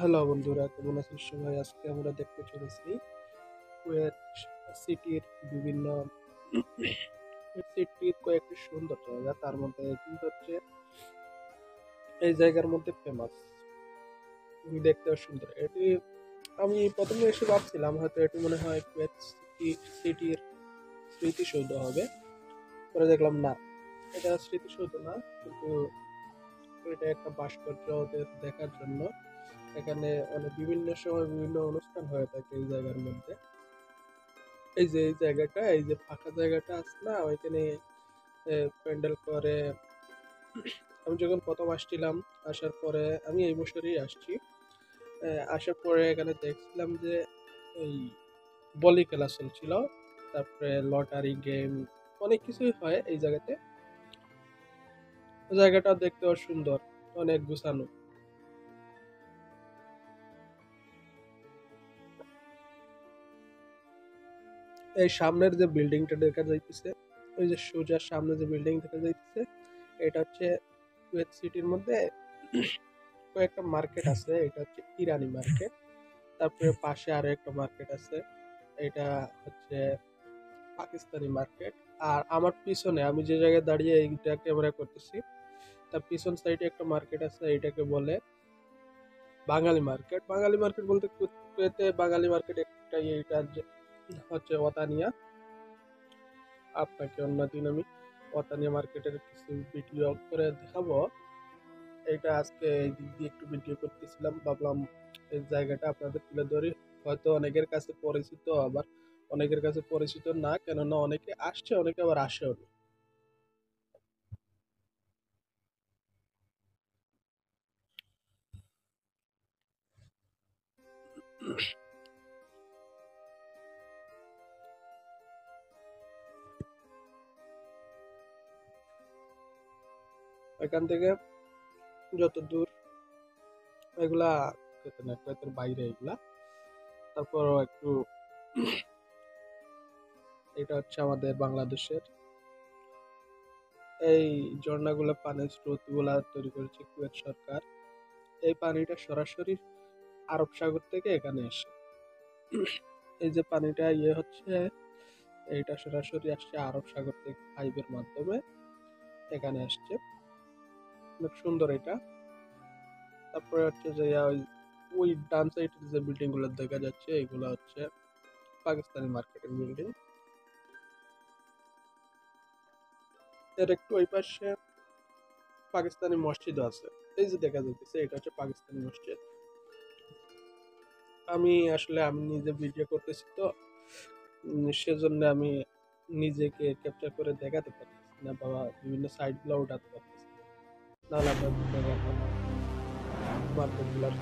Hello বন্ধুরা, কেমন আছেন সবাই? আজকে আমরা দেখতে চলেছি কুয়েত সিটির বিভিন্ন সিটির কয়েকটি সুন্দর জায়গা। তার মধ্যে কিন্তু হচ্ছে এই জায়গার মধ্যে ফেমাস, দেখতেও সুন্দর এটি। আমি প্রথমে এসে ভাবছিলাম হয়তো এটি মনে হয় কুয়েত সিটির স্মৃতিসৌধ হবে। পরে দেখলাম না, এটা স্মৃতিসৌধ না, কিন্তু এটা একটা ভাস্কর্য ওদের দেখার জন্য। এখানে অনেক বিভিন্ন সময় বিভিন্ন অনুষ্ঠান হয়ে থাকে এই জায়গার মধ্যে। এই যে এই জায়গাটা, এই যে ফাঁকা জায়গাটা আছে না, ওইখানে প্যান্ডেল করে। আমি যখন প্রথম আসছিলাম, আসার পরে আমি এই বছরই আসছি। আসার পরে এখানে দেখছিলাম যে এই বলি খেলা চলছিল, তারপরে লটারি গেম, অনেক কিছুই হয় এই জায়গাতে। জায়গাটা দেখতেও সুন্দর, অনেক গুছানো। এই সামনের যে বিল্ডিংটা দেখা যাইতেছে, ওই যে সোজা সামনে যে বিল্ডিং দেখা যাইতেছে, এটা হচ্ছে কুয়েত সিটির মধ্যে কয়েকটা মার্কেট আছে। এটা হচ্ছে ইরানি মার্কেট। তারপরে পাশে আরো একটা মার্কেট আছে, এটা হচ্ছে পাকিস্তানি মার্কেট। আর আমার পিছনে, আমি যে জায়গায় দাঁড়িয়ে এইটা ক্যামেরা করতেছি, তার পিছন সাইডে একটা মার্কেট আছে, এটাকে বলে বাঙালি মার্কেট। বাঙালি মার্কেট বলতে কুয়েতে বাঙালি মার্কেট একটাই, এইটা হচ্ছে ওতানিয়া। আপনাকে অন্যদিন আমি ওতানিয়া মার্কেটের কিছু ভিডিও করে দেখাবো। এটা আজকে এই দিক দিয়ে একটু ভিডিও করতেছিলাম, ভাবলাম এই জায়গাটা আপনাদের তুলে ধরি। হয়তো অনেকের কাছে পরিচিত, আবার অনেকের কাছে পরিচিত না, কেননা অনেকে আসছে, অনেকে আবার আসেও না। এখান থেকে যত দূর, এগুলা কুয়েতে না, কুয়েতের বাইরে এগুলা। তারপর একটু, এটা হচ্ছে আমাদের বাংলাদেশের এই ঝর্ণাগুলো, পানির স্রোত গুলা তৈরি করেছে কুয়েত সরকার। এই পানিটা সরাসরি আরব সাগর থেকে এখানে আসে। এই যে পানিটা হচ্ছে, এইটা সরাসরি আসছে আরব সাগর থেকে পাইপের মাধ্যমে এখানে আসছে। অনেক সুন্দর এটা। তারপরে হচ্ছে যে ওই ওই ডান সাইডের যে বিল্ডিং গুলো দেখা যাচ্ছে, এগুলো হচ্ছে পাকিস্তানি মার্কেটের বিল্ডিং। এর একটু ওই পাশে পাকিস্তানি মসজিদও আছে। এই যে দেখা যাচ্ছে, এটা হচ্ছে পাকিস্তানি মসজিদ। আমি নিজে ভিডিও করতেছি তো, সেজন্য আমি নিজেকে ক্যাপচার করে দেখাতে পারতেছি না, বাবা বিভিন্ন সাইড গুলো উঠাতে পারতেছি না। নাহলে আপনার দেখা মার্কেট গুলার